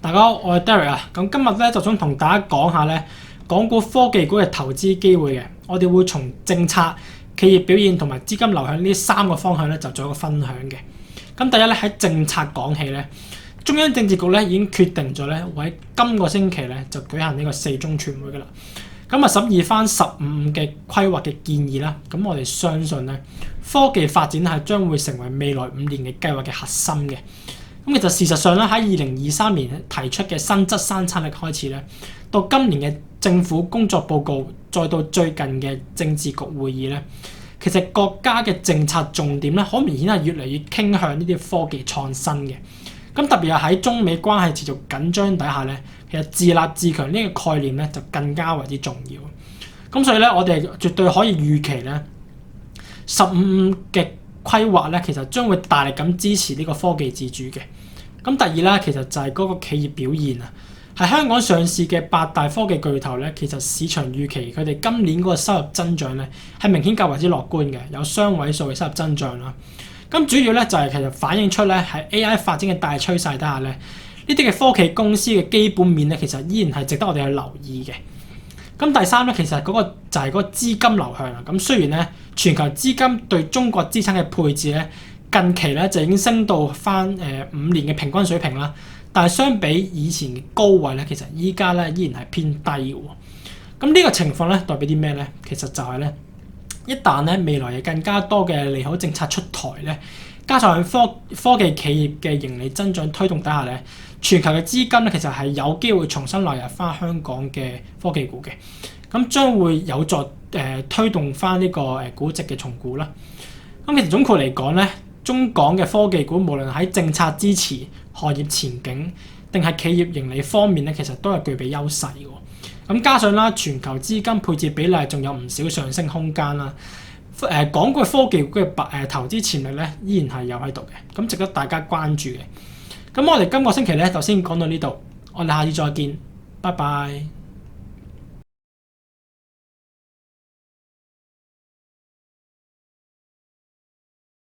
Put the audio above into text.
大家好，我係 Derek 啊。咁今日咧就想同大家講下咧港股科技股嘅投資機會嘅。我哋會從政策、企業表現同埋資金流向呢三個方向咧就做一個分享嘅。咁第一咧喺政策講起咧，中央政治局咧已經決定咗咧會喺今個星期咧就舉行呢個4中全會㗎啦。咁啊審議翻15嘅規劃嘅建議啦。咁我哋相信咧科技發展係將會成為未來5年嘅計劃嘅核心嘅。咁其實事實上咧，喺2023年提出嘅新質生產力開始咧，到今年嘅政府工作報告，再到最近嘅政治局會議咧，其實國家嘅政策重點咧，好明顯係越嚟越傾向呢啲科技創新嘅。咁特別係喺中美關係持續緊張底下咧，其實自立自強呢個概念咧就更加為之重要。咁所以咧，我哋絕對可以預期咧，15嘅規劃咧，其實將會大力咁支持呢個科技自主嘅。咁第二咧，其實就係嗰個企業表現啊。喺香港上市嘅8大科技巨頭咧，其實市場預期佢哋今年嗰個收入增長咧係明顯較為之樂觀嘅，有雙位數嘅收入增長啦。咁主要咧就係其實反映出咧喺 AI 發展嘅大趨勢底下咧，呢啲嘅科技公司嘅基本面咧，其實依然係值得我哋去留意嘅。咁第三咧，其實嗰個就係嗰個資金流向啦。咁雖然咧全球資金對中國資產嘅配置咧近期咧就已經升到翻5年嘅平均水平啦，但係相比以前嘅高位咧，其實依家咧依然係偏低嘅喎。咁呢個情況咧代表啲咩咧？其實就係咧，一旦咧未來有更加多嘅利好政策出台咧，加上科技企業嘅盈利增長推動底下咧，全球嘅資金咧其實係有機會重新流入翻香港嘅科技股嘅，咁將會有助推動翻呢個估值嘅重估啦。咁其實總括嚟講咧，中港嘅科技股無論喺政策支持、行業前景定係企業盈利方面咧，其實都係具備優勢嘅。咁加上啦，全球資金配置比例仲有唔少上升空間啦。港股科技股嘅投資潛力咧，依然係有喺度嘅，咁值得大家關注嘅。咁我哋今個星期咧就先講到呢度，我哋下次再見，拜拜。